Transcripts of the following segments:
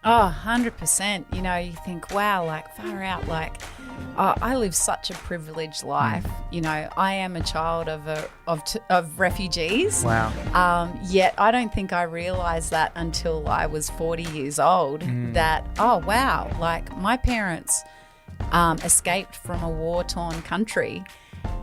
Oh, 100%. You know, you think, wow, like far out, like I live such a privileged life. You know, I am a child of refugees. Wow. Yet I don't think I realised that until I was 40 years old that, oh, wow, like my parents escaped from a war-torn country.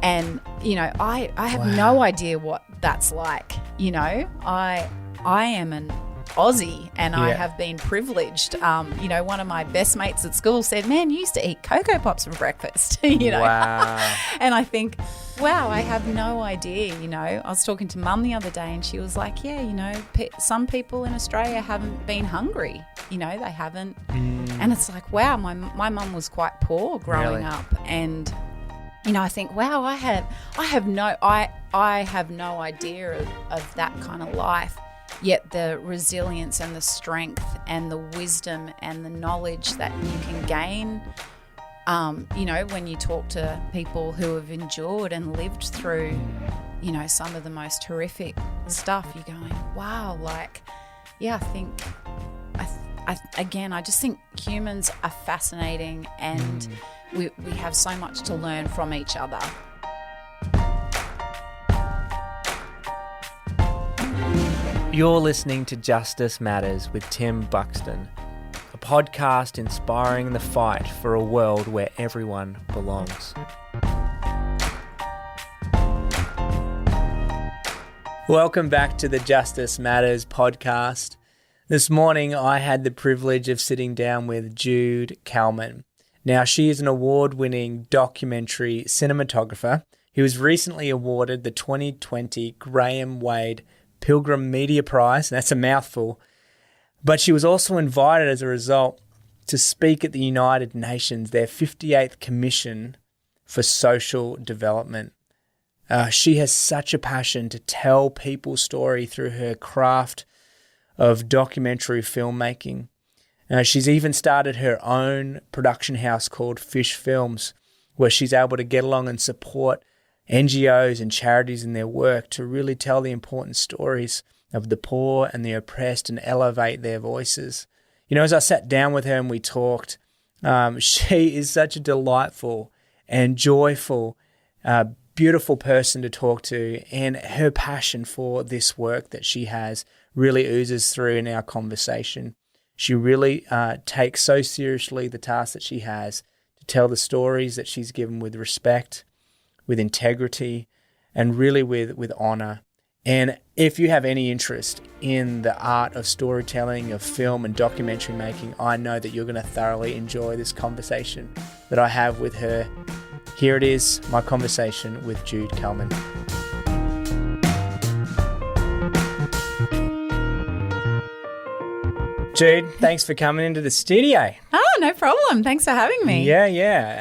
And, you know, I have no idea what that's like. You know, I am an Aussie and I have been privileged. You know, one of my best mates at school said, man, you used to eat Cocoa Pops for breakfast, you know. Wow. And I think, wow, I have no idea, you know. I was talking to Mum the other day and she was like, yeah, you know, some people in Australia haven't been hungry, you know, they haven't. And it's like, wow, my mum was quite poor growing up. And, you know, I think, wow, I have no idea of that kind of life. Yet the resilience and the strength and the wisdom and the knowledge that you can gain, you know, when you talk to people who have endured and lived through, you know, some of the most horrific stuff, you're going, wow, like, yeah, I think, I just think humans are fascinating and we have so much to learn from each other. You're listening to Justice Matters with Tim Buxton, a podcast inspiring the fight for a world where everyone belongs. Welcome back to the Justice Matters podcast. This morning I had the privilege of sitting down with Jude Kalman. Now, she is an award-winning documentary cinematographer who was recently awarded the 2020 Graham Wade Pilgrim Media Prize. That's a mouthful. But she was also invited as a result to speak at the United Nations, their 58th Commission for Social Development. She has such a passion to tell people's story through her craft of documentary filmmaking. She's even started her own production house called Fish Films, where she's able to get along and support NGOs and charities in their work to really tell the important stories of the poor and the oppressed and elevate their voices. You know, as I sat down with her and we talked, she is such a delightful and joyful, beautiful person to talk to, and her passion for this work that she has really oozes through in our conversation. She really takes so seriously the task that she has to tell the stories that she's given with respect, with integrity, and really with honor. And if you have any interest in the art of storytelling, of film and documentary making, I know that you're going to thoroughly enjoy this conversation that I have with her. Here it is, my conversation with Jude Kalman. Jude, thanks for coming into the studio. Oh, no problem. Thanks for having me. Yeah.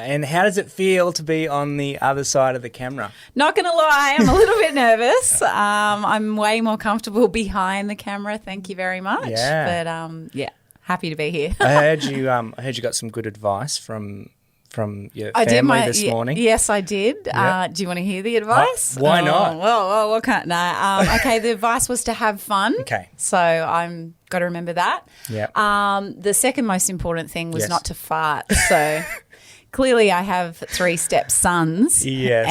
And how does it feel to be on the other side of the camera? Not going to lie, I'm a little bit nervous. I'm way more comfortable behind the camera. Thank you very much. Yeah. But, happy to be here. I heard you got some good advice from your family this morning. Yes, I did. Yep. Do you want to hear the advice? Why not? Well, what can't? No. Okay, the advice was to have fun. Okay. So I'm got to remember that. Yeah. The second most important thing was Yes. not to fart. So clearly I have 3 step-sons. Yes.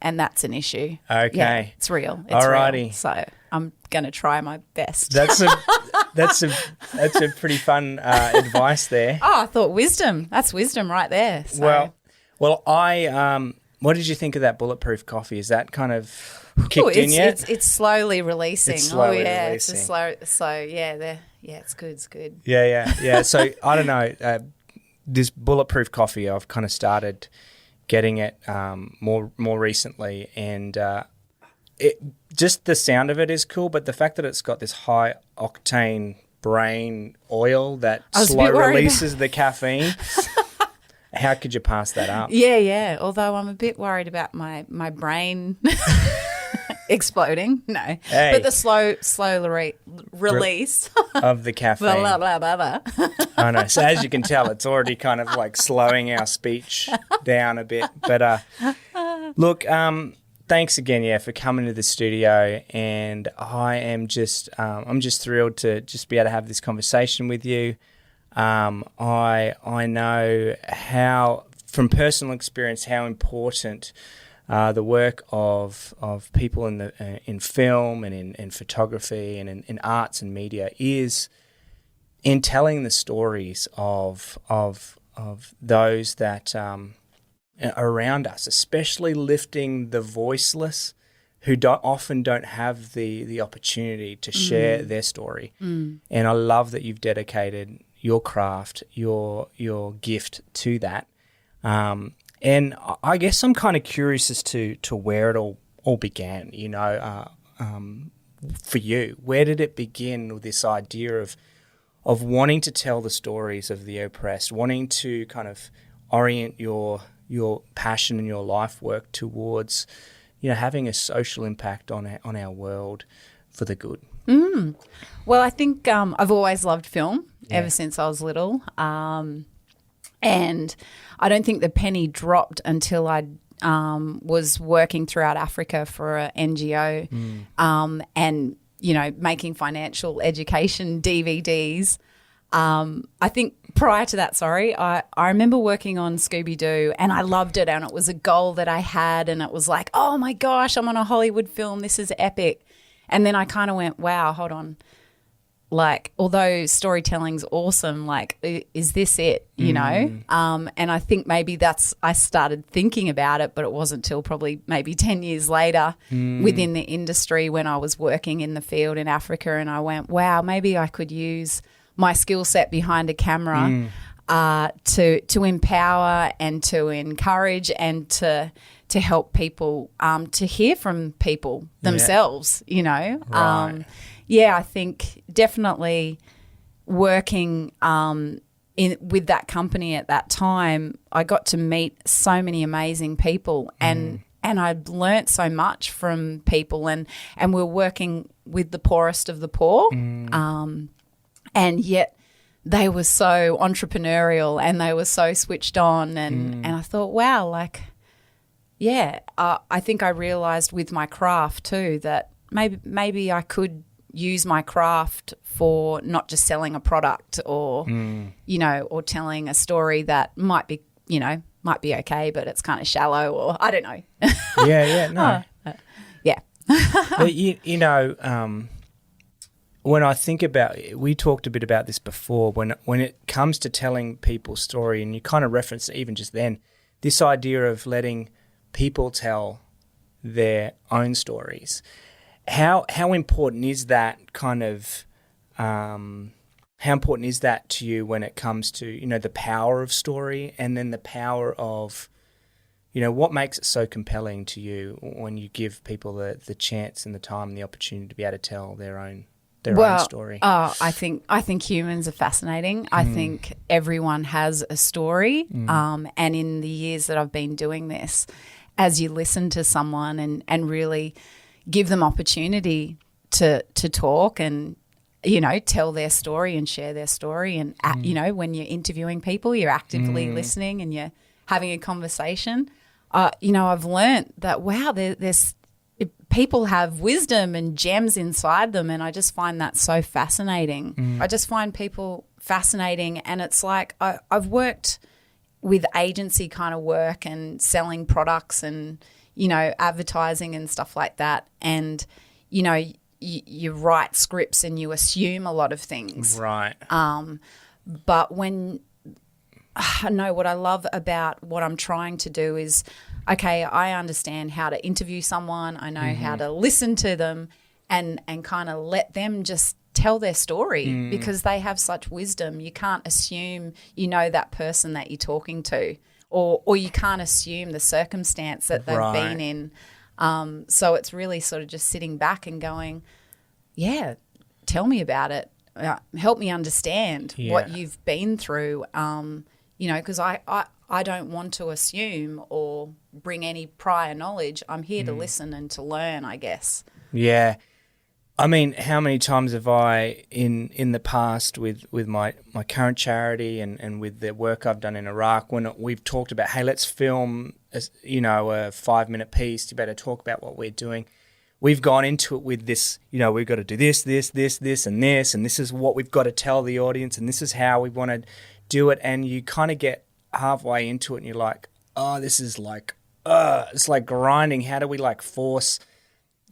And that's an issue. Okay. Yeah, it's real. It's Alrighty. real. So I'm going to try my best. That's a pretty fun advice there. Oh, I thought wisdom. That's wisdom right there. So. Well, what did you think of that bulletproof coffee? Is that kind of kicked in yet? It's slowly releasing. It's slowly releasing. It's a slow. So yeah, it's good. It's good. Yeah. So I don't know. This bulletproof coffee, I've kind of started getting it more recently, and just the sound of it is cool. But the fact that it's got this high octane brain oil that slow releases the caffeine. How could you pass that up? Yeah. Although I'm a bit worried about my brain exploding. No. Hey. But the slow release of the caffeine. Blah, blah, blah, blah. I know. So as you can tell, it's already kind of like slowing our speech down a bit. But look, thanks again, for coming to the studio. And I'm just thrilled to just be able to have this conversation with you. I know how, from personal experience, how important the work of people in film and in photography and in arts and media is in telling the stories of those that are around us, especially lifting the voiceless who often don't have the opportunity to share their story. And I love that you've dedicated your craft, your gift to that. And I guess I'm kind of curious as to where it all began, for you. Where did it begin with this idea of wanting to tell the stories of the oppressed, wanting to kind of orient your passion and your life work towards, having a social impact on our world for the good? Well, I think I've always loved film ever since I was little. And I don't think the penny dropped until I was working throughout Africa for an NGO and, making financial education DVDs. I think prior to that, I remember working on Scooby-Doo and I loved it, and it was a goal that I had, and it was like, oh my gosh, I'm on a Hollywood film. This is epic. And then I kind of went, wow, hold on. Like, although storytelling's awesome, like, is this it, And I think maybe I started thinking about it, but it wasn't till probably maybe 10 years later within the industry when I was working in the field in Africa, and I went, wow, maybe I could use my skill set behind a camera to empower and to encourage and to help people to hear from people themselves, Right. I think definitely working with that company at that time, I got to meet so many amazing people and I learnt so much from people, and we're working with the poorest of the poor, and yet they were so entrepreneurial and they were so switched on, and I thought, wow, like, I think I realised with my craft too that maybe I could use my craft for not just selling a product or, or telling a story that might be okay, but it's kind of shallow, or I don't know. No. But when I think about it, we talked a bit about this before, when it comes to telling people's story, and you kind of referenced it even just then, this idea of letting people tell their own stories. How important is that kind of how important is that to you when it comes to, the power of story, and then the power of, what makes it so compelling to you when you give people the chance and the time and the opportunity to be able to tell their own story? I think humans are fascinating. I think everyone has a story. And in the years that I've been doing this, as you listen to someone and really give them opportunity to talk and, tell their story and share their story. And, when you're interviewing people, you're actively listening and you're having a conversation. I've learnt that, wow, there's people have wisdom and gems inside them, and I just find that so fascinating. I just find people fascinating, and it's like I've worked with agency kind of work and selling products and, advertising and stuff like that. And, you write scripts and you assume a lot of things. Right. But when I know what I love about what I'm trying to do is, okay, I understand how to interview someone. I know how to listen to them and kind of let them just tell their story because they have such wisdom. You can't assume that person that you're talking to, or you can't assume the circumstance that they've been in. So it's really sort of just sitting back and going, yeah, tell me about it. Help me understand what you've been through, because I don't want to assume or bring any prior knowledge. I'm here to listen and to learn, I guess. Yeah. I mean, how many times have I, in the past with my current charity and with the work I've done in Iraq, when we've talked about, hey, let's film a 5-minute piece to better talk about what we're doing. we've gone into it with this, we've got to do this, this, this, this, and this is what we've got to tell the audience, and this is how we want to do it. And you kind of get halfway into it and you're like, oh, this is like, it's like grinding. How do we like force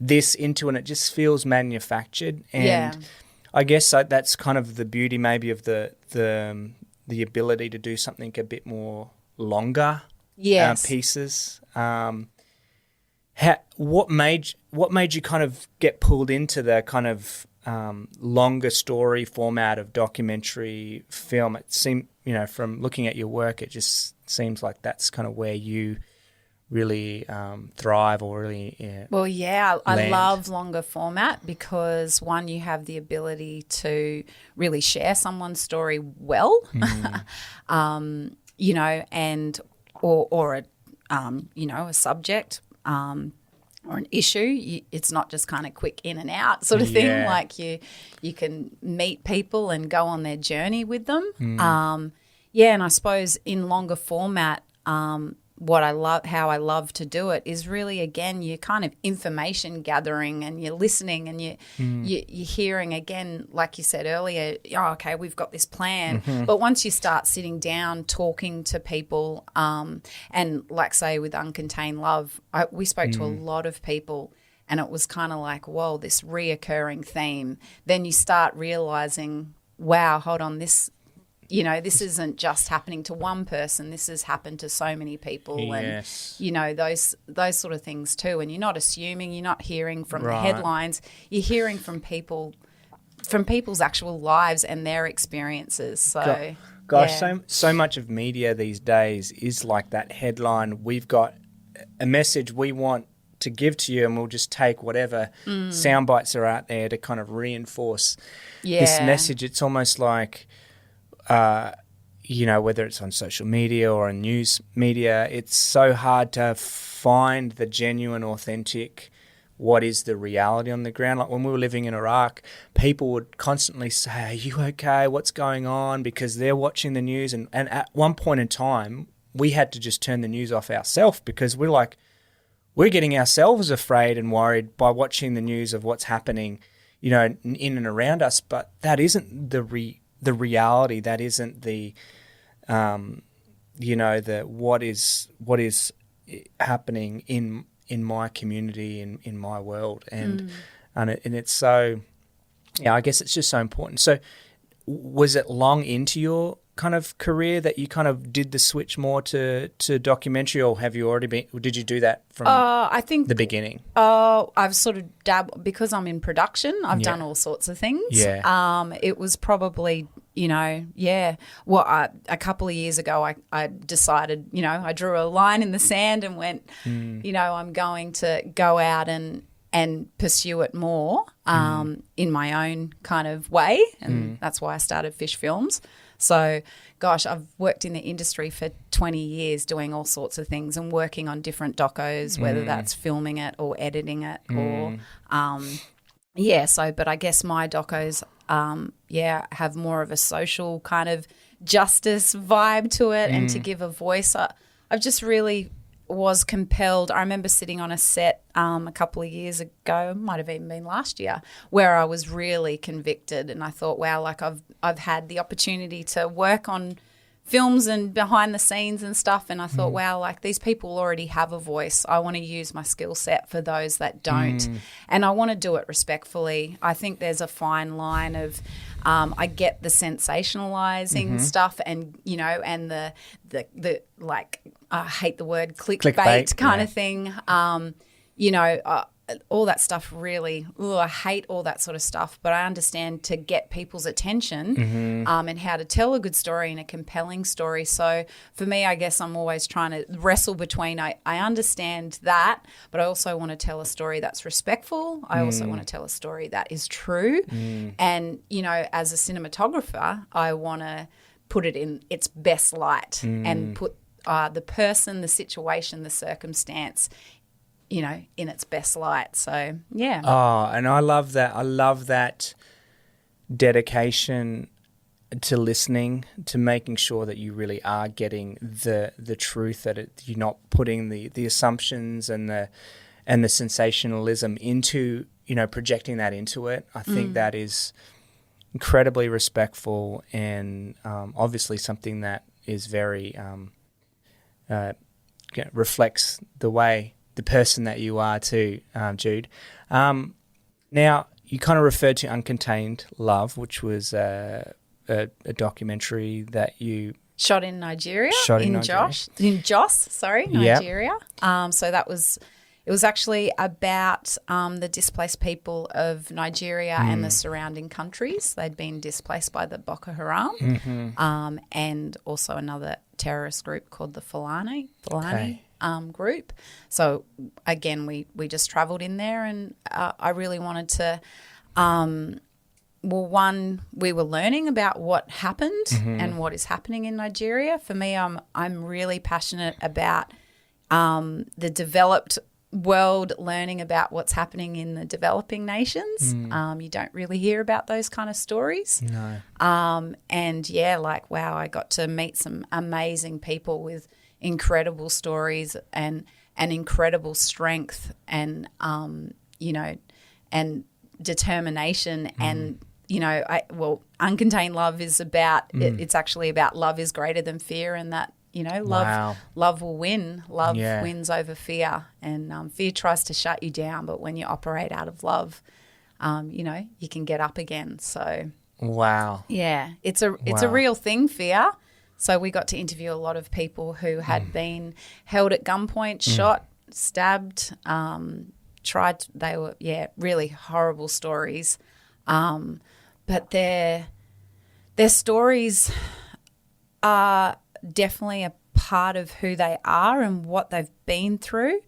this into it? And it just feels manufactured. And I guess that's kind of the beauty maybe of the ability to do something a bit more longer pieces. What made you kind of get pulled into the kind of longer story format of documentary film? It seemed, from looking at your work, it just seems like that's kind of where you really thrive or really I love longer format because, one, you have the ability to really share someone's story well, and or a subject or an issue. It's not just kind of quick in and out sort of thing. Like you can meet people and go on their journey with them. And I suppose in longer format, how I love to do it is really, again, you're kind of information gathering and you're listening and you're hearing, again, like you said earlier, okay, we've got this plan. But once you start sitting down, talking to people, and like say with Uncontained Love, we spoke to a lot of people and it was kind of like, whoa, this reoccurring theme. Then you start realizing, wow, hold on, this isn't just happening to one person. This has happened to so many people, and those sort of things too. And you're not assuming, you're not hearing from the headlines. You're hearing from people's actual lives and their experiences. So, so much of media these days is like that headline. We've got a message we want to give to you, and we'll just take whatever sound bites are out there to kind of reinforce this message. It's almost like, whether it's on social media or in news media, it's so hard to find the genuine, authentic, what is the reality on the ground. Like when we were living in Iraq, people would constantly say, are you okay? What's going on? Because they're watching the news. And at one point in time, we had to just turn the news off ourselves because we're getting ourselves afraid and worried by watching the news of what's happening, in and around us. But that isn't the reality. That isn't the what is happening in my community, in my world, and it's so, I guess it's just so important. So was it long into your kind of career that you kind of did the switch more to documentary, or have you already been? Did you do that from I think the beginning? I've sort of dabbled because I'm in production. I've done all sorts of things. It was probably a couple of years ago I decided, I drew a line in the sand and went, I'm going to go out and pursue it more in my own kind of way, and that's why I started Fish Films. So, gosh, I've worked in the industry for 20 years doing all sorts of things and working on different docos, whether that's filming it or editing it or but I guess my docos have more of a social kind of justice vibe to it and to give a voice. I've just really was compelled. I remember sitting on a set a couple of years ago, might have even been last year, where I was really convicted, and I thought, wow, like I've had the opportunity to work on films and behind the scenes and stuff, and I thought, wow, like these people already have a voice. I want to use my skill set for those that don't, and I want to do it respectfully. I think there's a fine line of I get the sensationalizing stuff, and and the like, I hate the word clickbait kind of thing. All that stuff really, I hate all that sort of stuff, but I understand to get people's attention and how to tell a good story and a compelling story. So for me, I guess I'm always trying to wrestle between, I understand that, but I also want to tell a story that's respectful. I also want to tell a story that is true. And, as a cinematographer, I want to put it in its best light and put the person, the situation, the circumstance in its best light. So, yeah. Oh, and I love that. I love that dedication to listening, to making sure that you really are getting the truth, that you're not putting the assumptions and and the sensationalism into, projecting that into it. I think that is incredibly respectful and obviously something that is very reflects the person that you are too, Jude. Now, you kind of referred to Uncontained Love, which was a documentary that you shot in Nigeria, Nigeria. So it was actually about the displaced people of Nigeria and the surrounding countries. They'd been displaced by the Boko Haram and also another terrorist group called the Fulani group. So again, we just travelled in there, and I really wanted to. One, we were learning about what happened and what is happening in Nigeria. For me, I'm really passionate about the developed world learning about what's happening in the developing nations. You don't really hear about those kind of stories. No. And yeah, wow, I got to meet some amazing people with incredible stories and incredible strength and and determination and Uncontained Love is about it's actually about love is greater than fear, and that love will win. Love wins over fear, and fear tries to shut you down, but when you operate out of love, you can get up again. So it's a real thing, fear. So we got to interview a lot of people who had been held at gunpoint, shot, stabbed, tried. They were really horrible stories, but their stories are definitely a part of who they are and what they've been through.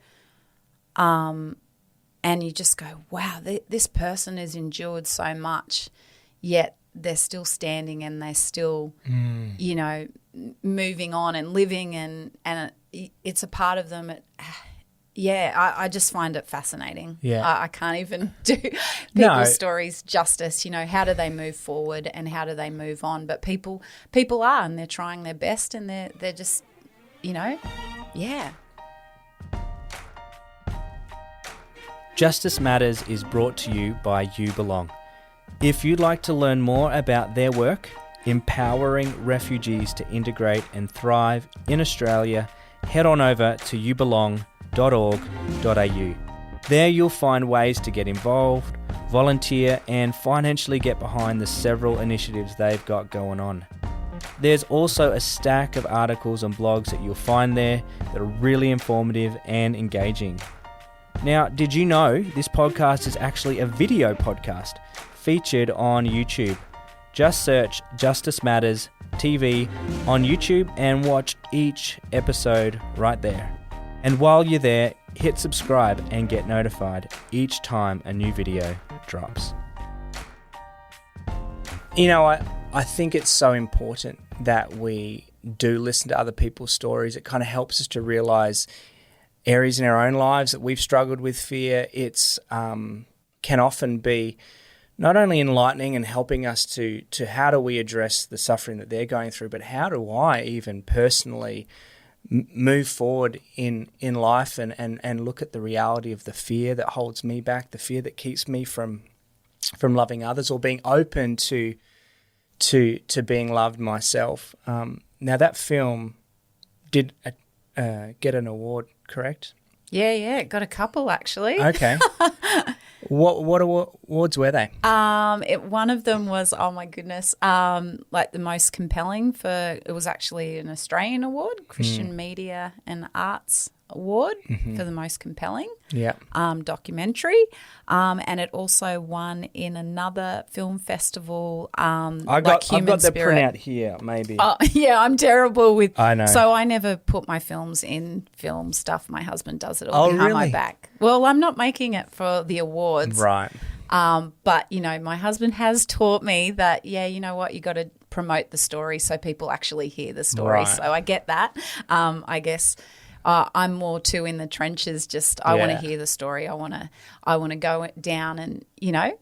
And you just go, wow, this person has endured so much, yet they're still standing and they're still, moving on and living, and it's a part of them. I just find it fascinating. I can't even do people's stories justice. How do they move forward and how do they move on? But people are, and they're trying their best, and they're just, Justice Matters is brought to you by You Belong. If you'd like to learn more about their work, empowering refugees to integrate and thrive in Australia, head on over to youbelong.org.au. There you'll find ways to get involved, volunteer, and financially get behind the several initiatives they've got going on. There's also a stack of articles and blogs that you'll find there that are really informative and engaging. Now, did you know this podcast is actually a video podcast featured on YouTube? Just search Justice Matters TV on YouTube and watch each episode right there. And while you're there, hit subscribe and get notified each time a new video drops. I think it's so important that we do listen to other people's stories. It kind of helps us to realize areas in our own lives that we've struggled with fear. It's can often be not only enlightening and helping us to how do we address the suffering that they're going through, but how do I even personally move forward in life and look at the reality of the fear that holds me back, the fear that keeps me from loving others or being open to being loved myself. Now that film did get an award, correct? Yeah, it got a couple actually. Okay. What awards were they? One of them was, oh my goodness, the most compelling it was actually an Australian award, Christian Media and Arts Award for the most compelling documentary. And it also won in another film festival. I've got the printout here, maybe. Oh, yeah, I'm terrible with. I know. So I never put my films in film stuff. My husband does it all behind my back. Well, I'm not making it for the awards, right? But my husband has taught me that you know what, you got to promote the story so people actually hear the story. Right. So I get that. I guess. I'm more too in the trenches. I want to hear the story. I want to go down and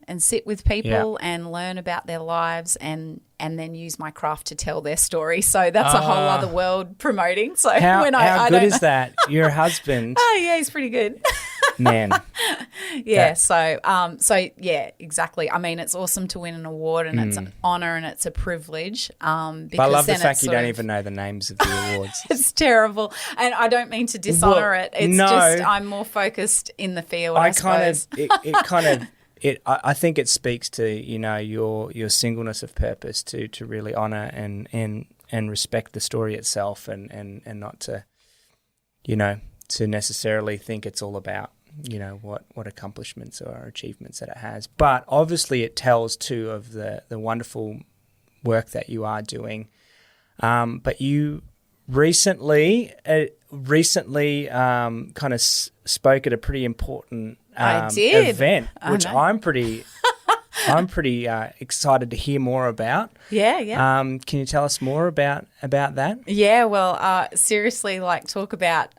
and sit with people and learn about their lives and then use my craft to tell their story. So that's a whole other world promoting. So how good is that? Your husband? Oh yeah, he's pretty good. Man. Yeah. So yeah, exactly. I mean, it's awesome to win an award, and it's an honor and it's a privilege. Because But I love the then fact you don't even know the names of the awards. It's terrible, and I don't mean to dishonor it. It's just I'm more focused in the field. I suppose. I think it speaks to your singleness of purpose to really honor and respect the story itself, and not to to necessarily think it's all about what accomplishments or achievements that it has. But obviously it tells too of the wonderful work that you are doing. But you recently kind of spoke at a pretty important event, which I'm pretty excited to hear more about. Yeah. Can you tell us more about that? Yeah, well, seriously, talk about,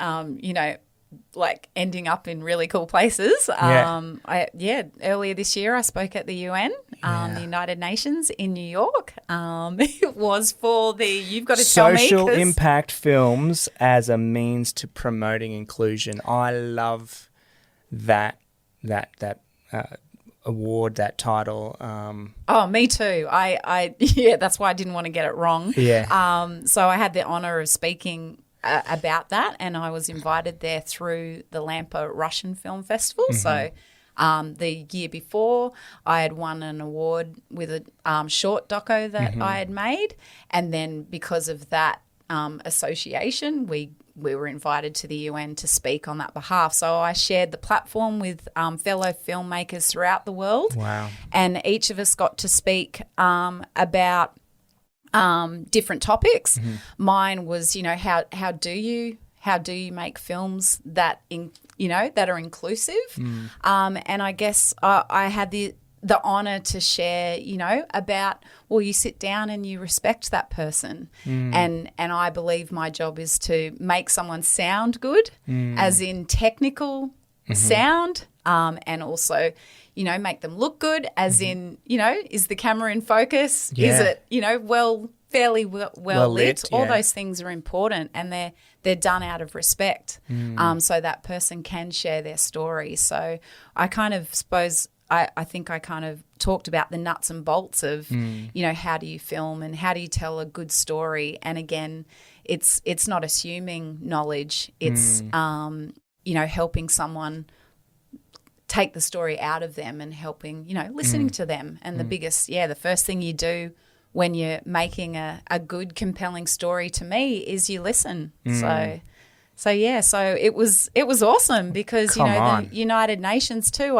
ending up in really cool places. Earlier this year I spoke at the UN, the United Nations in New York. It was for You've Got to Tell Me. Social Impact Films as a Means to Promoting Inclusion. I love that award, that title. Me too. I that's why I didn't want to get it wrong. Yeah. So I had the honor of speaking about that, and I was invited there through the Lampa Russian Film Festival. So the year before, I had won an award with a short doco that I had made, and then because of that association, we were invited to the UN to speak on that behalf. So I shared the platform with fellow filmmakers throughout the world. Wow. And each of us got to speak about different topics. Mine was, how do you make films that that are inclusive? And I guess I had the honor to share, about, you sit down and you respect that person. And I believe my job is to make someone sound good, as in technical sound, and also, make them look good, as in, is the camera in focus? Yeah. Is it, fairly well lit? Yeah. All those things are important, and they're done out of respect, so that person can share their story. So I kind of suppose I think I kind of talked about the nuts and bolts of, how do you film and how do you tell a good story? And again, it's not assuming knowledge. It's, helping someone take the story out of them and helping, listening to them. And the first thing you do when you're making a good, compelling story, to me, is you listen. So it was awesome because, the United Nations too,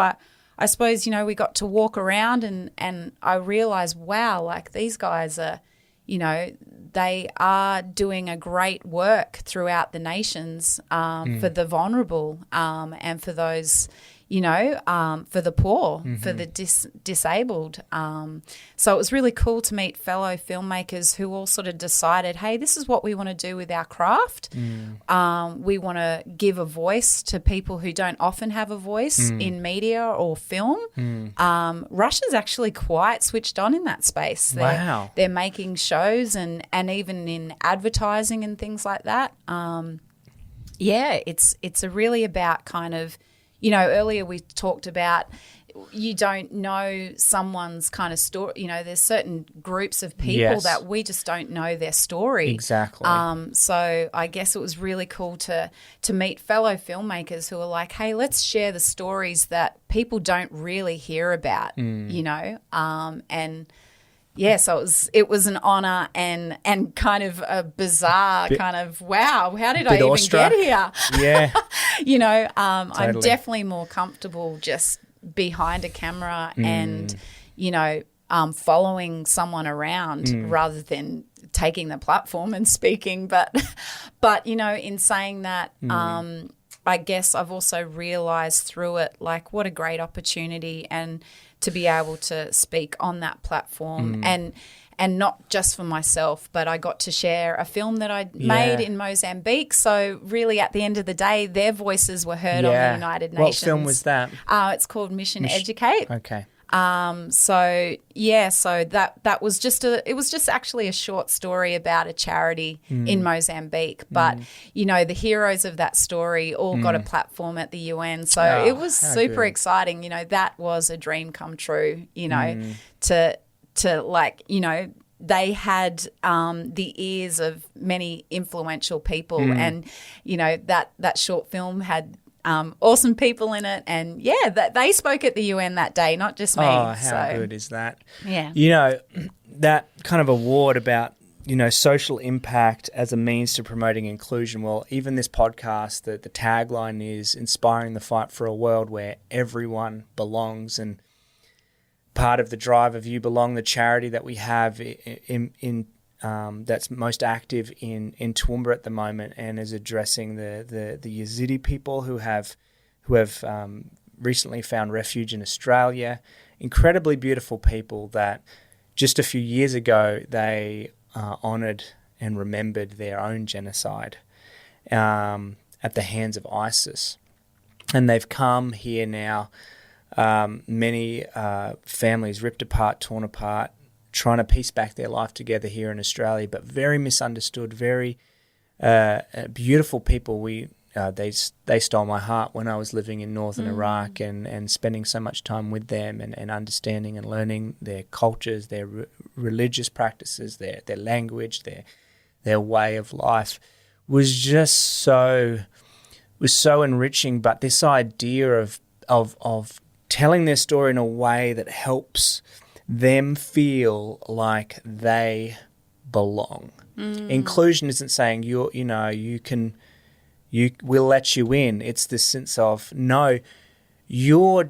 I suppose, we got to walk around and I realised, wow, these guys are, they are doing a great work throughout the nations for the vulnerable and for those, for the poor, for the disabled. So it was really cool to meet fellow filmmakers who all sort of decided, hey, this is what we want to do with our craft. We want to give a voice to people who don't often have a voice in media or film. Russia's actually quite switched on in that space. They're making shows and even in advertising and things like that. It's really about kind of, earlier we talked about you don't know someone's kind of story. There's certain groups of people that we just don't know their story. Exactly. So I guess it was really cool to meet fellow filmmakers who are like, hey, let's share the stories that people don't really hear about, and so it was an honor and kind of a bizarre kind of, wow, how did I even get here? Yeah. Totally. I'm definitely more comfortable just behind a camera and, following someone around rather than taking the platform and speaking. But in saying that, I guess I've also realised through it, what a great opportunity and to be able to speak on that platform and not just for myself, but I got to share a film that I made in Mozambique. So really at the end of the day, their voices were heard on the United Nations. What film was that? It's called Mission Educate. Okay. So that was just actually a short story about a charity in Mozambique. But, the heroes of that story all got a platform at the UN. So it was super exciting. That was a dream come true, to they had the ears of many influential people and, that short film had awesome people in it, and they spoke at the UN that day, not just me. Oh, how good is that? Yeah, that kind of award about social impact as a means to promoting inclusion. Well, even this podcast, the tagline is inspiring the fight for a world where everyone belongs, and part of the Drive of You Belong, the charity that we have in that's most active in Toowoomba at the moment, and is addressing the Yazidi people who have recently found refuge in Australia. Incredibly beautiful people that just a few years ago they honoured and remembered their own genocide at the hands of ISIS, and they've come here now. Many families ripped apart, torn apart, trying to piece back their life together here in Australia, but very misunderstood, very beautiful people. They stole my heart when I was living in northern Iraq and spending so much time with them and understanding and learning their cultures, their religious practices, their language, their way of life was just so enriching. But this idea of telling their story in a way that helps them feel like they belong. Inclusion isn't saying we'll let you in. It's this sense of no, you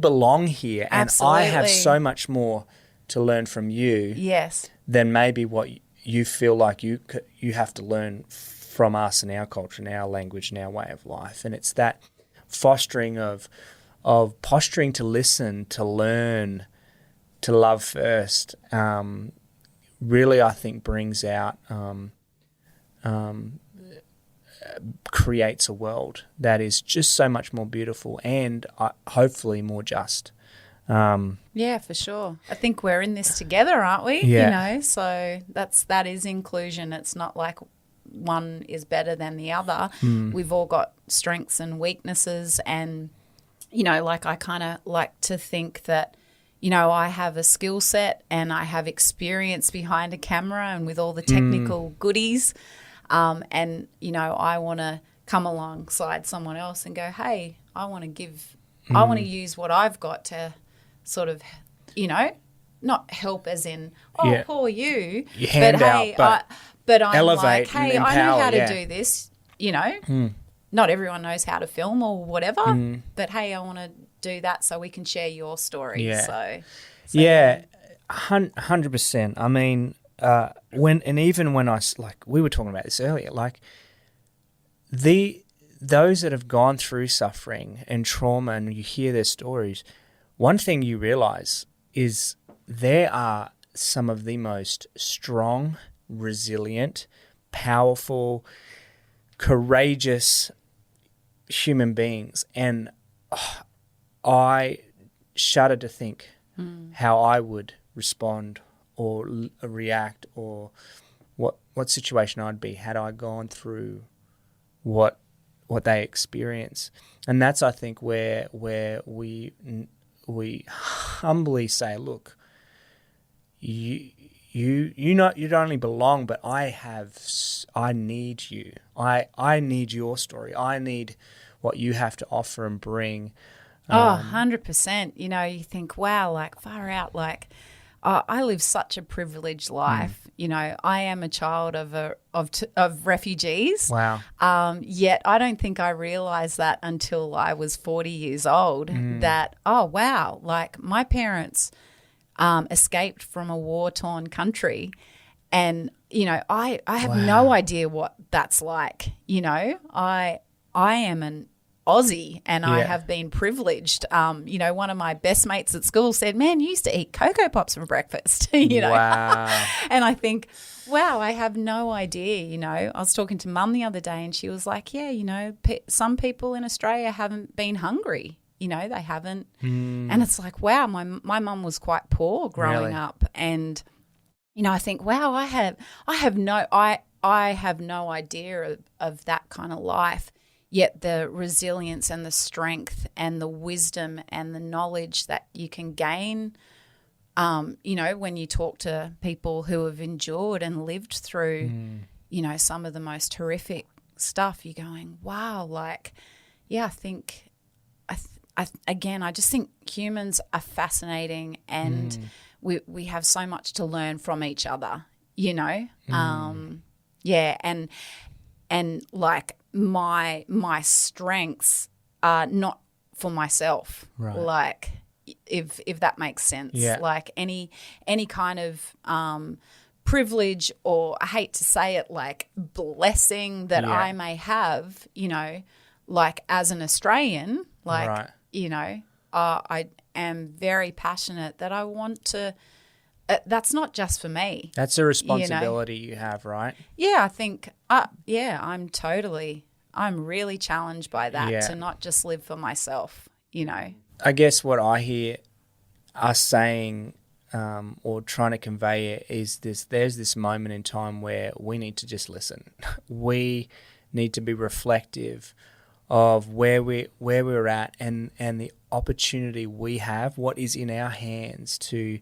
belong here, and Absolutely. I have so much more to learn from you. Yes. Than maybe what you feel like you have to learn from us and our culture and our language and our way of life. And it's that fostering of posturing to listen, to learn, to love first, really I think brings out, creates a world that is just so much more beautiful and hopefully more just. Yeah, for sure. I think we're in this together, aren't we? Yeah. So that is inclusion. It's not like one is better than the other. We've all got strengths and weaknesses, and I kind of like to think that, I have a skill set and I have experience behind a camera and with all the technical goodies. And, I want to come alongside someone else and go, hey, I want to use what I've got to sort of, not help as in, poor you, hand but out, hey, but I'm elevate like, hey, and I know empower, how to do this, Not everyone knows how to film or whatever, but hey, I want to do that so we can share your story. Yeah. So 100%. I mean, when I, like, we were talking about this earlier, like those that have gone through suffering and trauma, and you hear their stories, one thing you realize is there are some of the most strong, resilient, powerful, courageous human beings, and I shudder to think how I would respond or react, or what situation I'd be had I gone through what they experience. And that's, I think, where we humbly say, look, you don't only belong, but I need you. I need your story. I need what you have to offer and bring. 100%. You think, wow, like far out, like I live such a privileged life. I am a child of refugees. Wow. Yet I don't think I realized that until I was 40 years old that, oh, wow, like my parents escaped from a war-torn country, and, I have no idea what that's like. I am an Aussie, and I have been privileged. One of my best mates at school said, man, you used to eat Cocoa Pops for breakfast, Wow. And I think, wow, I have no idea, I was talking to Mum the other day, and she was like, yeah, some people in Australia haven't been hungry, You know, they haven't. And it's like, wow, my mum was quite poor growing Really? up. And, you know, I think, wow, I have no idea of that kind of life. Yet the resilience and the strength and the wisdom and the knowledge that you can gain, you know, when you talk to people who have endured and lived through, you know, some of the most horrific stuff, you're going, wow, like, yeah, I think, I just think humans are fascinating, and we have so much to learn from each other, you know. Yeah, and like my strengths are not for myself, Right. like if that makes sense. Yeah. Like any kind of privilege, or I hate to say it, like blessing that Yeah. I may have, you know, like as an Australian, like, Right. you know, I am very passionate that I want to, that's not just for me. That's a responsibility you have, right? Yeah, I think, I'm really challenged by that, Yeah. to not just live for myself, you know. I guess what I hear us saying or trying to convey is there's this moment in time where we need to just listen. We need to be reflective of where we're at and the opportunity we have, what is in our hands to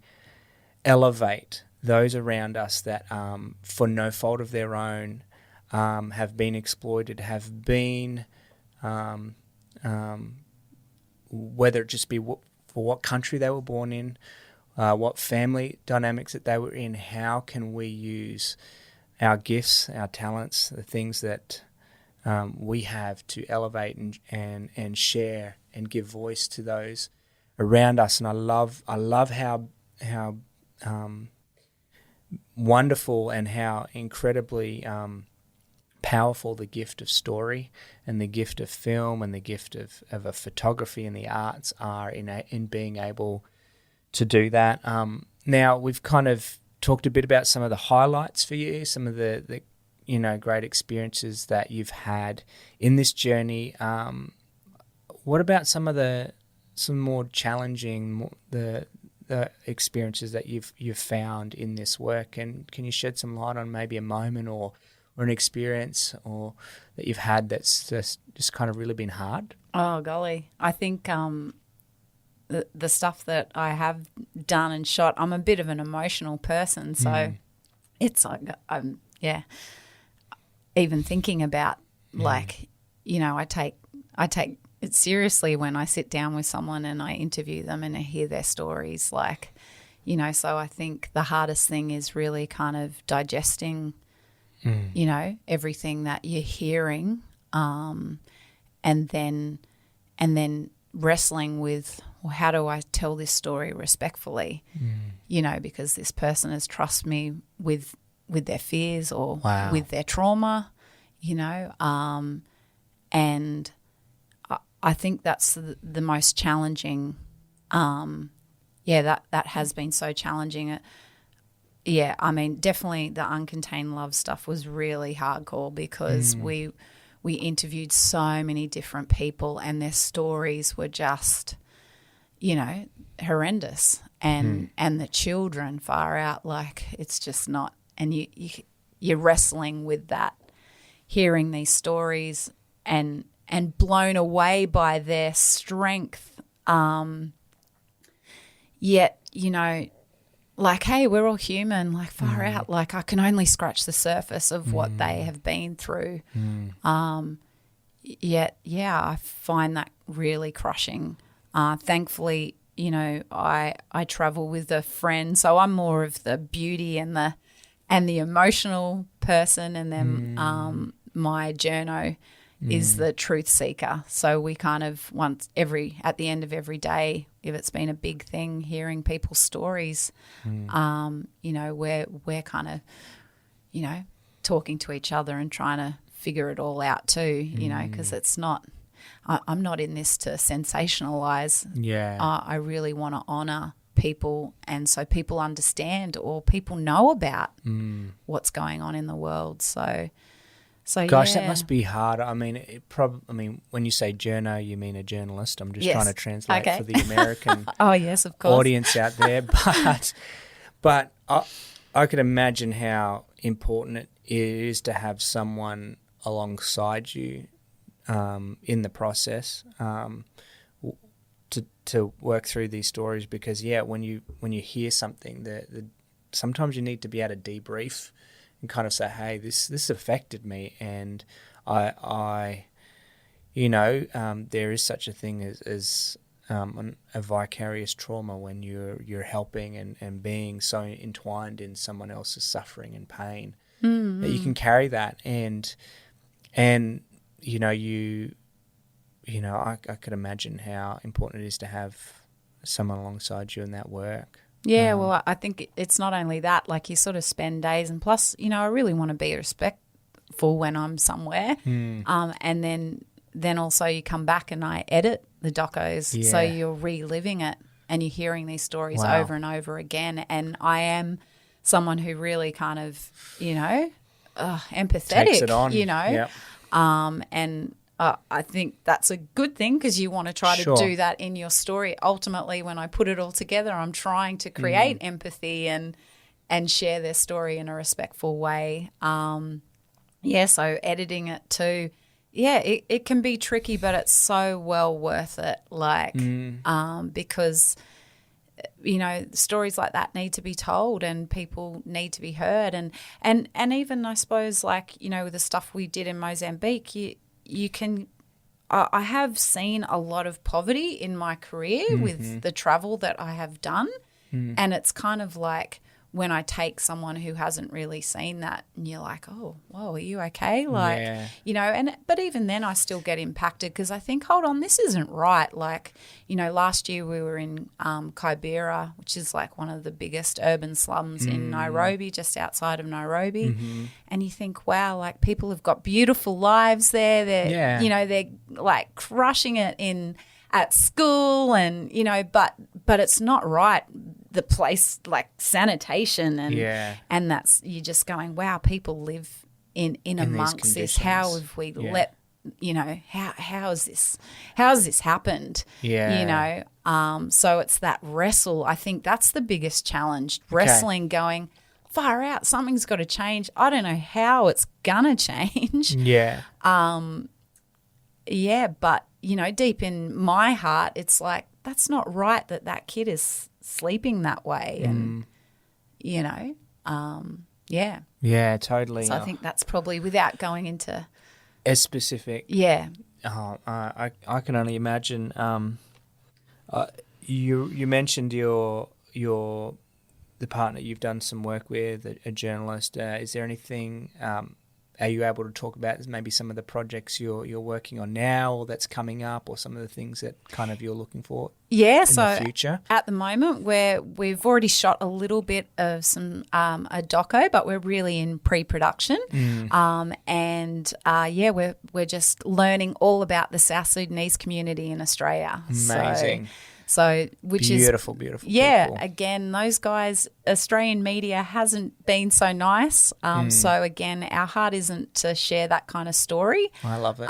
elevate those around us that for no fault of their own have been exploited, have been whether it just be for what country they were born in, what family dynamics that they were in. How can we use our gifts, our talents, the things that we have to elevate and share and give voice to those around us? And I love how wonderful and how incredibly powerful the gift of story and the gift of film and the gift of a photography and the arts are in being able to do that. Now we've kind of talked a bit about some of the highlights for you, some of the you know, great experiences that you've had in this journey. What about some more challenging, the experiences that you've found in this work? And can you shed some light on maybe a moment or an experience or that you've had that's just kind of really been hard? Oh, golly. I think the stuff that I have done and shot, I'm a bit of an emotional person, so it's like, even thinking about, like, you know, I take it seriously when I sit down with someone and I interview them and I hear their stories, like, you know. So I think the hardest thing is really kind of digesting, you know, everything that you're hearing, and then wrestling with, well, how do I tell this story respectfully, you know, because this person has trusted me with their fears or with their trauma, you know, and I think that's the most challenging. That has been so challenging. Yeah, I mean, definitely the uncontained love stuff was really hardcore because we interviewed so many different people and their stories were just, you know, horrendous, and the children far out, like, it's just not. And you're wrestling with that, hearing these stories and blown away by their strength. Yet, you know, like, hey, we're all human, like, far out. Like, I can only scratch the surface of what they have been through. Yet, yeah, I find that really crushing. Thankfully, you know, I travel with a friend, so I'm more of the beauty and the emotional person, and then my journo is the truth seeker. So we kind of at the end of every day, if it's been a big thing, hearing people's stories, you know, we're kind of, you know, talking to each other and trying to figure it all out too, you know, because it's not, I'm not in this to sensationalize. Yeah. I really want to honour people, and so people understand or people know about what's going on in the world. So So Gosh, yeah. that must be hard. I mean, when you say journo, you mean a journalist. I'm just Yes. trying to translate Okay. for the American Oh yes, of course. audience out there. But I could imagine how important it is to have someone alongside you in the process to work through these stories, because when you hear something that sometimes you need to be able to debrief and kind of say, hey, this affected me, and I there is such a thing as a vicarious trauma when you're helping and being so entwined in someone else's suffering and pain that you can carry that, and I could imagine how important it is to have someone alongside you in that work. Yeah, well, I think it's not only that, like you sort of spend days, and plus, I really want to be respectful when I'm somewhere. And then also you come back and I edit the docos, so you're reliving it and you're hearing these stories over and over again. And I am someone who really kind of, empathetic, Takes it on. Yep. And I think that's a good thing, because you want to try to do that in your story. Ultimately, when I put it all together, I'm trying to create empathy and share their story in a respectful way. So editing it too, it can be tricky, but it's so well worth it. Because stories like that need to be told and people need to be heard, and even I suppose with the stuff we did in Mozambique, you can. I have seen a lot of poverty in my career with the travel that I have done, and it's kind of like when I take someone who hasn't really seen that, and you're like, oh, whoa, are you okay? But even then I still get impacted, because I think, hold on, this isn't right. Last year we were in Kibera, which is like one of the biggest urban slums in Nairobi, just outside of Nairobi. And you think, wow, people have got beautiful lives there. They're like crushing it at school, and but it's not right. The place, sanitation and that's, you're just going, wow, people live in amongst this. How have we let, how has this happened? So it's that wrestle. I think that's the biggest challenge, wrestling, going far out. Something's got to change. I don't know how it's gonna change. But deep in my heart, it's like, that's not right that kid is sleeping that way, and totally. So I think that's probably, without going into as specific. I can only imagine. You mentioned the partner you've done some work with, a journalist. Is there anything? Are you able to talk about maybe some of the projects you're working on now, or that's coming up, or some of the things that kind of you're looking for in the future? At the moment, we've already shot a little bit of some a doco, but we're really in pre-production. We're just learning all about the South Sudanese community in Australia. Amazing. So, which beautiful, is beautiful. Yeah, again, those guys, Australian media hasn't been so nice. So again, our heart isn't to share that kind of story. I love it.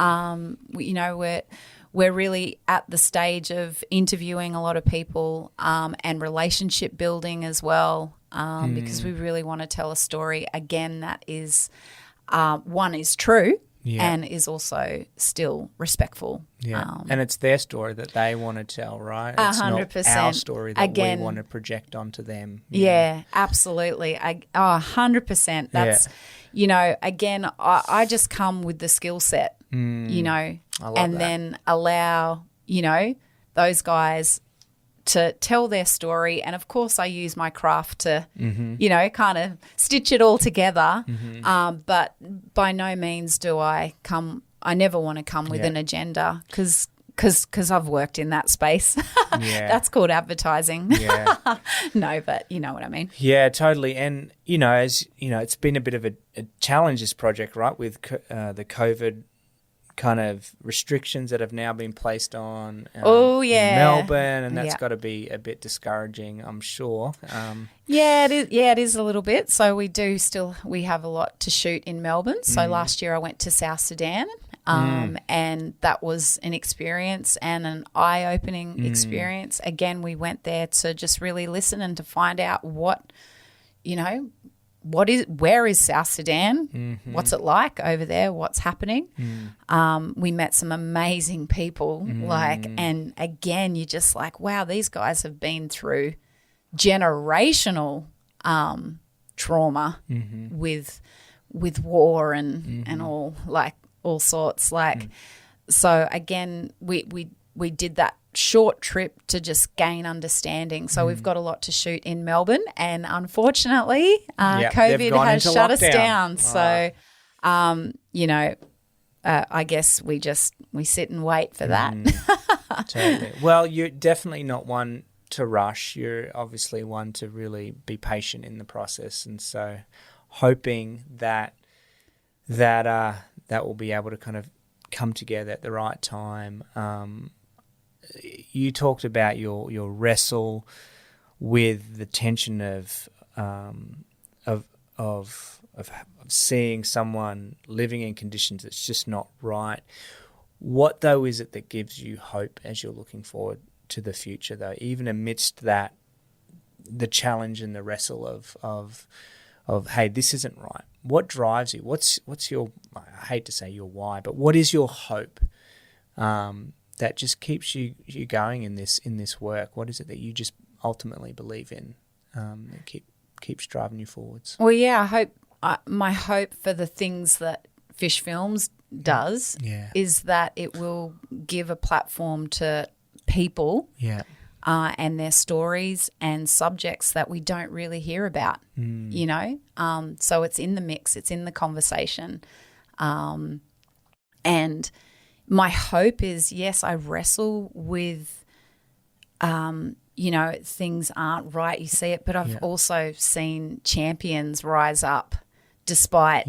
We're really at the stage of interviewing a lot of people and relationship building as well, because we really want to tell a story again that is one is true. And is also still respectful. And it's their story that they want to tell, right? It's 100%. not our story that we want to project onto them. Yeah, absolutely. 100%. That's, again, I just come with the skill set, then allow, those guys to tell their story. And, of course, I use my craft to, kind of stitch it all together. But by no means do I never want to come with an agenda, because I've worked in that space. That's called advertising. No, but you know what I mean. Yeah, totally. And, as it's been a bit of a challenge, this project, right, with the COVID kind of restrictions that have now been placed on in Melbourne, and that's got to be a bit discouraging, I'm sure. Yeah, it is. Yeah, it is a little bit. So we have a lot to shoot in Melbourne. So last year I went to South Sudan, and that was an experience and an eye-opening experience. Again, we went there to just really listen and to find out where is South Sudan? What's it like over there? What's happening? We met some amazing people, and again, you're just like, wow, these guys have been through generational trauma with war and all sorts. So again, we did that short trip to just gain understanding. So we've got a lot to shoot in Melbourne, and unfortunately, COVID has shut us down. So, I guess we sit and wait for that. Totally. Well, you're definitely not one to rush. You're obviously one to really be patient in the process, and so hoping that will be able to kind of come together at the right time. You talked about your wrestle with the tension of seeing someone living in conditions that's just not right. What though is it that gives you hope as you're looking forward to the future, though, even amidst that, the challenge and the wrestle of hey, this isn't right? What drives you? What's your, I hate to say your why, but what is your hope that just keeps you going in this work? What is it that you just ultimately believe in that keeps driving you forwards? Well, yeah, my hope for the things that Fish Films does is that it will give a platform to people and their stories and subjects that we don't really hear about, So it's in the mix, it's in the conversation. And my hope is, yes, I wrestle with, things aren't right, you see it, but I've also seen champions rise up despite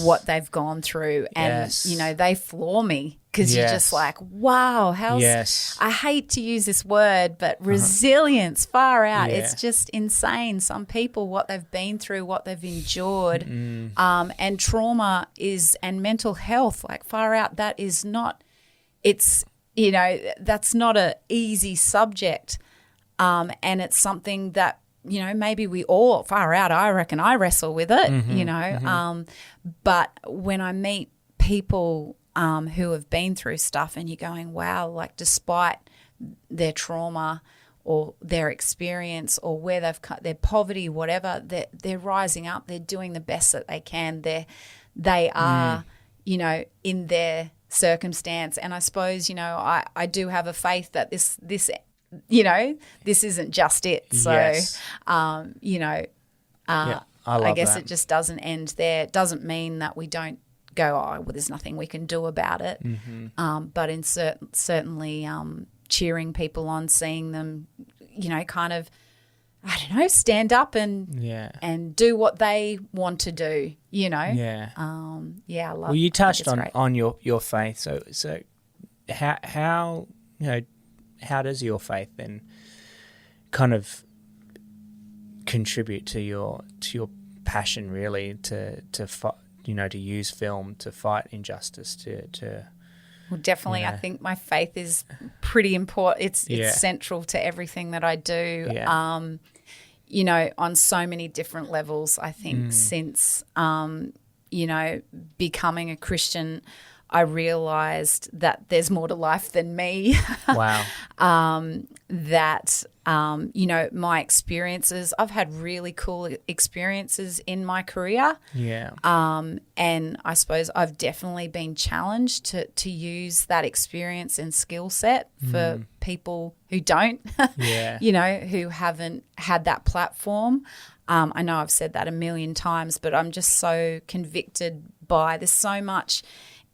what they've gone through. And, they floor me because you're just like, wow, I hate to use this word, but resilience, far out. It's just insane. Some people, what they've been through, what they've endured, and trauma and mental health, far out, that is not, that's not an easy subject. And it's something that, maybe we all, far out, I reckon I wrestle with it, but when I meet people who have been through stuff and you're going, wow, despite their trauma or their experience or where they've cut their poverty, whatever, they're rising up, they're doing the best that they can. They are, in their circumstance. And I suppose, I do have a faith that this isn't just it. So, I guess that. It just doesn't end there. It doesn't mean that we don't go, well, there's nothing we can do about it. But in certainly cheering people on, seeing them, kind of, I don't know, stand up and do what they want to do, I love it. Well, you touched on your faith. So how how does your faith then kind of contribute to your passion, really, to use film to fight injustice, to Well, definitely, I think my faith is pretty important. It's central to everything that I do. On so many different levels. I think since becoming a Christian, I realised that there's more to life than me. Wow. My experiences, I've had really cool experiences in my career. Yeah. And I suppose I've definitely been challenged to use that experience and skill set for people who don't, who haven't had that platform. I know I've said that a million times, but I'm just so convicted by, there's so much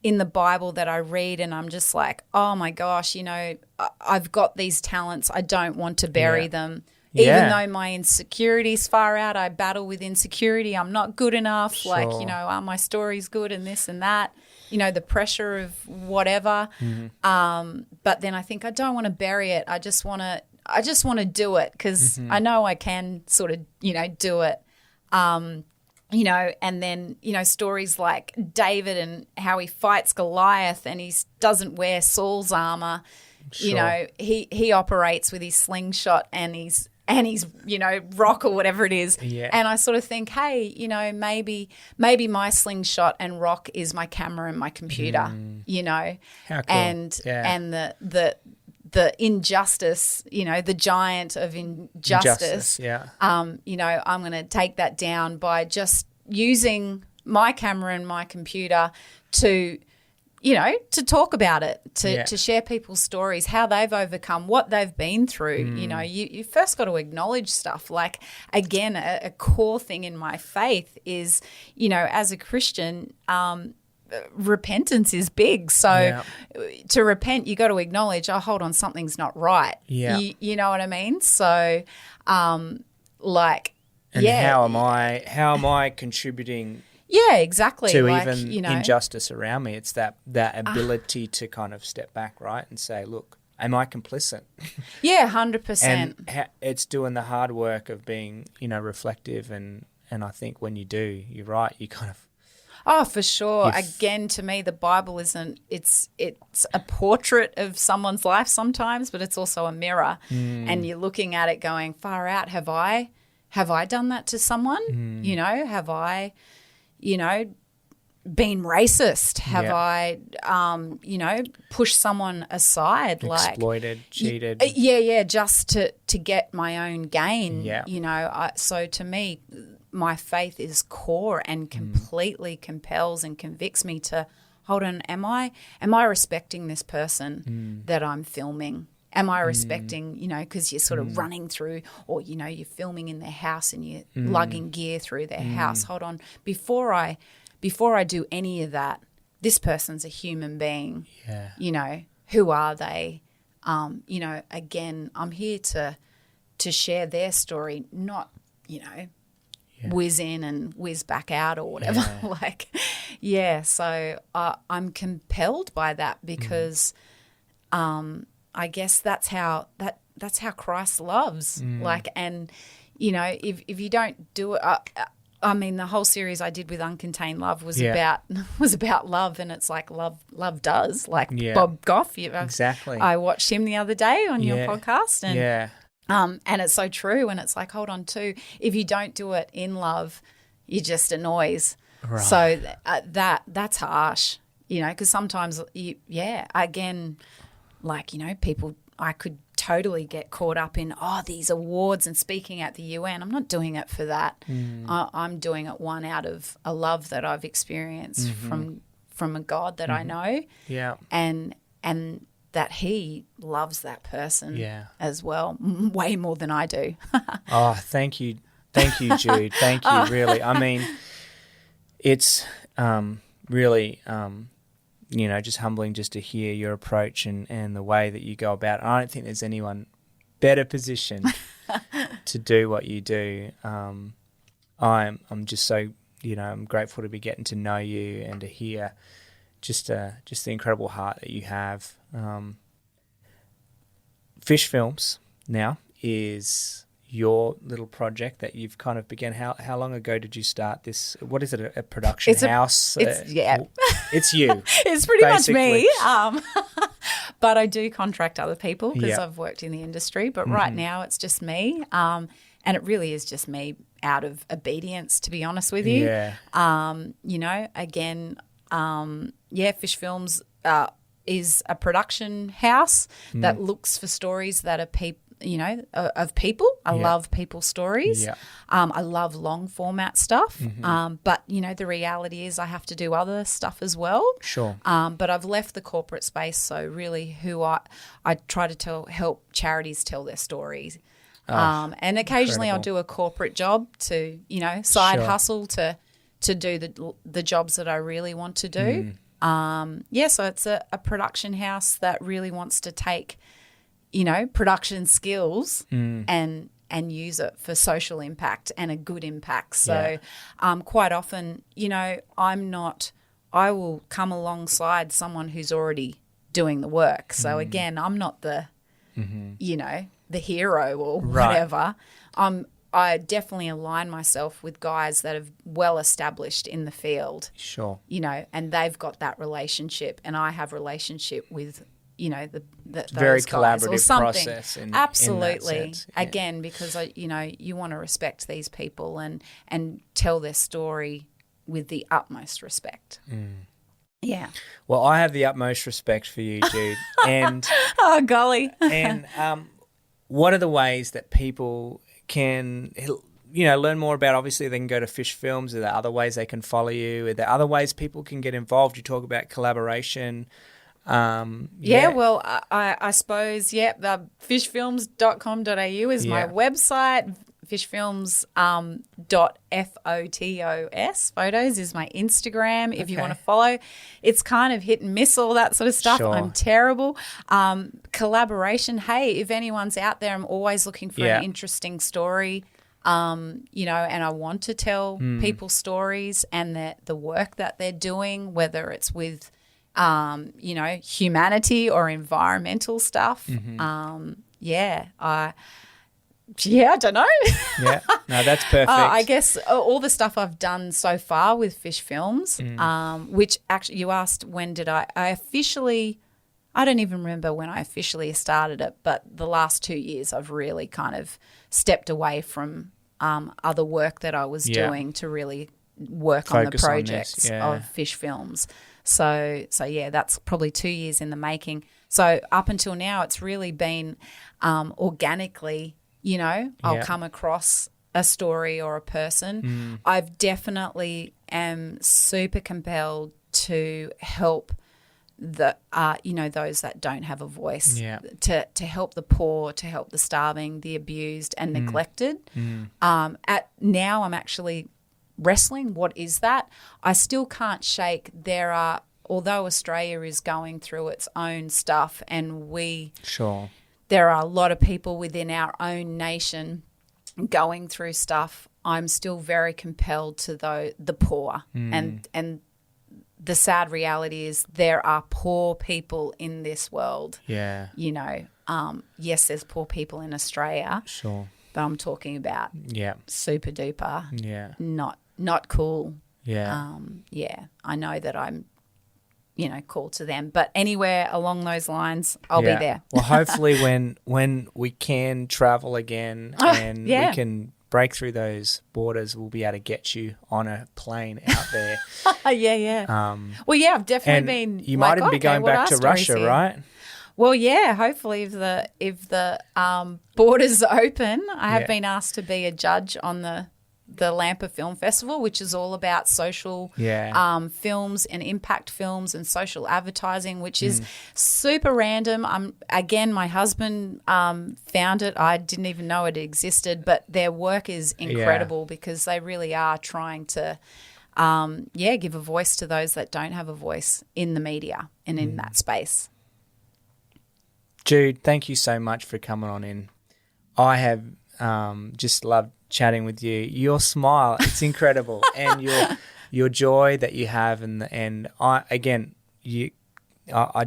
in the Bible that I read and I'm just like, oh my gosh, I've got these talents. I don't want to bury them. Even though my insecurity's far out, I battle with insecurity. I'm not good enough. Sure. Like, you know, are my stories good and this and that? You know, the pressure of whatever. But then I think I don't want to bury it. I just want to do it because I know I can sort of, you know, do it. You know, and then, you know, stories like David and how he fights Goliath and he doesn't wear Saul's armor. Sure. You know, he operates with his slingshot and his, you know, rock or whatever it is. Yeah. And I sort of think, hey, you know, maybe my slingshot and rock is my camera and my computer, you know. How cool. And the injustice, you know, the giant of injustice. Yeah. You know, I'm going to take that down by just using my camera and my computer to, you know, to talk about it, to share people's stories, how they've overcome, what they've been through. You know, you first got to acknowledge stuff. Like, again, a core thing in my faith is, you know, as a Christian, repentance is big. So to repent, you got to acknowledge, oh, hold on, something's not right. Yeah. You know what I mean? So, like, and how am I contributing? Yeah, exactly. To like, even you know, injustice around me. It's that ability to kind of step back, right, and say, look, am I complicit? Yeah, 100%. And it's doing the hard work of being, you know, reflective. And I think when you do, you're right, you kind of. Oh, for sure. Again, to me, the Bible isn't, it's a portrait of someone's life sometimes, but it's also a mirror. And you're looking at it going, far out, have I done that to someone? You know, have I, you know, been racist? Have I, you know, pushed someone aside? Exploited, cheated. Yeah, just to get my own gain. Yeah. You know, so to me, my faith is core and completely compels and convicts me to, hold on, am I respecting this person that I'm filming? Am I respecting, you know, because you're sort of running through, or, you know, you're filming in their house and you're lugging gear through their house. Hold on, before I do any of that, this person's a human being. Yeah. You know, who are they? You know, again, I'm here to share their story, not, you know, whiz in and whiz back out or whatever. So I'm compelled by that because I guess that's how Christ loves. Like, and, you know, if you don't do it, I mean, the whole series I did with Uncontained Love was about love, and it's like love does. Like Bob Goff, exactly. I watched him the other day on your podcast, and and it's so true. And it's like, hold on, too, if you don't do it in love, you're just a noise. Right. So that's harsh, you know, because sometimes again, like, you know, people, I could totally get caught up in, these awards and speaking at the UN. I'm not doing it for that. I'm doing it, one, out of a love that I've experienced from a God that I know. Yeah. And that he loves that person as well, way more than I do. Thank you. Thank you, Jude. Thank you, really. I mean, it's really you know, just humbling just to hear your approach and the way that you go about it. I don't think there's anyone better positioned to do what you do. I'm just so, you know, I'm grateful to be getting to know you and to hear just the incredible heart that you have. Fish Films now is your little project that you've kind of began. How long ago did you start this? What is it, a production house? It's you. It's pretty basically much me. But I do contract other people because I've worked in the industry. But right now it's just me. And it really is just me out of obedience, to be honest with you. Yeah. You know, again, Fish Films is a production house that looks for stories that are you know, of people. I love people stories. Yeah. I love long format stuff. But, you know, the reality is I have to do other stuff as well. Sure. But I've left the corporate space, so really I try to help charities tell their stories. And occasionally I'll do a corporate job to, you know, side hustle to do the jobs that I really want to do. So it's a production house that really wants to take, you know, production skills and and use it for social impact and a good impact. So quite often, you know, I will come alongside someone who's already doing the work. So again, I'm not the, you know, the hero or whatever. I definitely align myself with guys that are well established in the field. Sure. You know, and they've got that relationship, and I have relationship with, you know, those very guys collaborative or something. process. Absolutely. In that sense. Yeah. Again, because you know, you want to respect these people and tell their story with the utmost respect. Yeah. Well, I have the utmost respect for you, Jude. And oh golly. and what are the ways that people can, you know, learn more about? Obviously, they can go to Fish Films. Are there other ways they can follow you? Are there other ways people can get involved? You talk about collaboration. Well, I suppose, fishfilms.com.au is my website. Fishfilms.photos. Photos is my Instagram if you want to follow. It's kind of hit and miss, all that sort of stuff. Sure. I'm terrible. Collaboration, hey, if anyone's out there, I'm always looking for an interesting story. You know, and I want to tell people stories and the work that they're doing, whether it's with you know, humanity or environmental stuff. I don't know. Yeah, no, that's perfect. I guess all the stuff I've done so far with Fish Films, which actually you asked when did I officially, I don't even remember when I officially started it, but the last 2 years I've really kind of stepped away from other work that I was doing to really work on the projects of Fish Films. So yeah, that's probably 2 years in the making. So up until now, it's really been organically, you know, I'll come across a story or a person. I've definitely am super compelled to help the you know, those that don't have a voice, to help the poor, to help the starving, the abused and neglected. At now I'm actually wrestling. What is that? I still can't shake. Although Australia is going through its own stuff, and there are a lot of people within our own nation going through stuff, I'm still very compelled to the poor. And the sad reality is there are poor people in this world. Yeah. You know, yes, there's poor people in Australia. Sure. But I'm talking about super duper. Yeah. Not cool. Yeah. I know that I'm, you know, called to them. But anywhere along those lines, I'll be there. Well, hopefully when we can travel again and we can break through those borders, we'll be able to get you on a plane out there. Well, yeah, I've definitely been. You might even be going back to Russia, right? Well, yeah, hopefully if the borders open, I have been asked to be a judge on the Lampa Film Festival, which is all about social films and impact films and social advertising, which is super random. Again, my husband found it. I didn't even know it existed, but their work is incredible because they really are trying to give a voice to those that don't have a voice in the media and in that space. Jude, thank you so much for coming on in. I have just loved chatting with you. Your smile, it's incredible, and your joy that you have, and I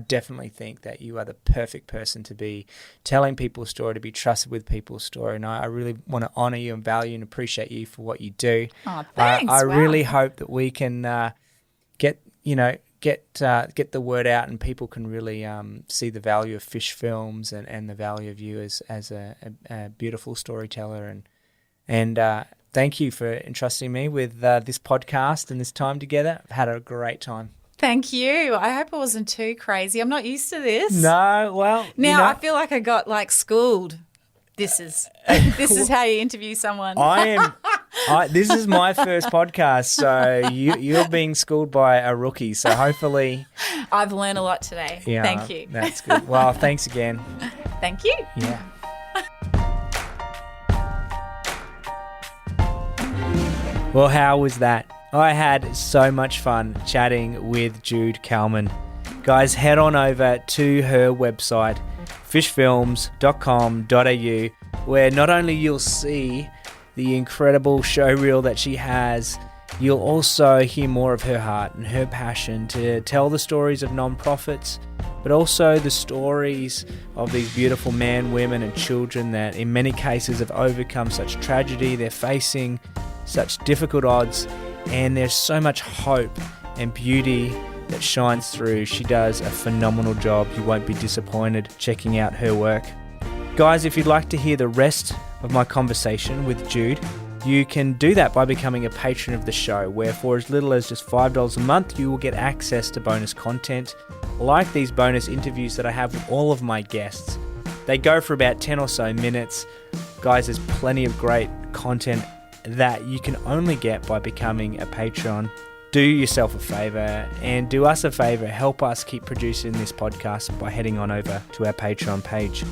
definitely think that you are the perfect person to be telling people's story, to be trusted with people's story, and I really want to honour you and value and appreciate you for what you do. Oh, thanks. I really hope that we can get the word out and people can really see the value of Fish Films and the value of you as a beautiful storyteller, and thank you for entrusting me with this podcast and this time together. I've had a great time. Thank you. I hope it wasn't too crazy. I'm not used to this. No, well, now I feel like I got schooled. This is how you interview someone. This is my first podcast, so you're being schooled by a rookie. So hopefully, I've learned a lot today. Yeah, thank you. That's good. Well, thanks again. Thank you. Yeah. Well, how was that? I had so much fun chatting with Jude Kalman. Guys, head on over to her website, fishfilms.com.au, where not only you'll see the incredible showreel that she has, you'll also hear more of her heart and her passion to tell the stories of non-profits, but also the stories of these beautiful men, women and children that in many cases have overcome such tragedy. They're facing such difficult odds, and there's so much hope and beauty that shines through. She does a phenomenal job. You won't be disappointed checking out her work. Guys, if you'd like to hear the rest of my conversation with Jude, you can do that by becoming a patron of the show, where for as little as just $5 a month, you will get access to bonus content, like these bonus interviews that I have with all of my guests. They go for about 10 or so minutes. Guys, there's plenty of great content that you can only get by becoming a patron. Do yourself a favour and do us a favour. Help us keep producing this podcast by heading on over to our Patreon page.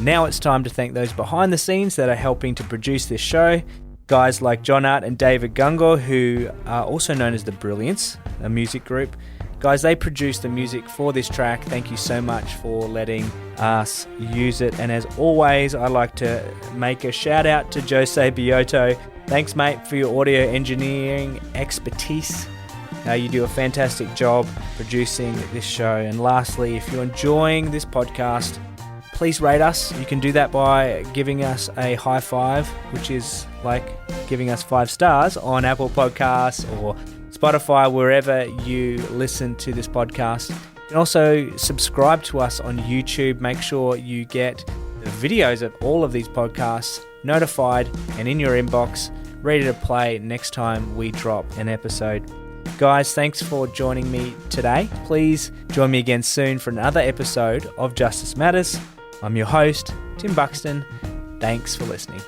Now it's time to thank those behind the scenes that are helping to produce this show. Guys like John Art and David Gungo, who are also known as The Brilliance, a music group. Guys, they produced the music for this track. Thank you so much for letting us use it. And as always, I'd like to make a shout out to Jose Biotto. Thanks, mate, for your audio engineering expertise. You do a fantastic job producing this show. And lastly, if you're enjoying this podcast, please rate us. You can do that by giving us a high five, which is like giving us 5 stars on Apple Podcasts or Spotify, wherever you listen to this podcast. You can also subscribe to us on YouTube. Make sure you get the videos of all of these podcasts notified and in your inbox, ready to play next time we drop an episode. Guys, thanks for joining me today. Please join me again soon for another episode of Justice Matters. I'm your host, Tim Buxton. Thanks for listening.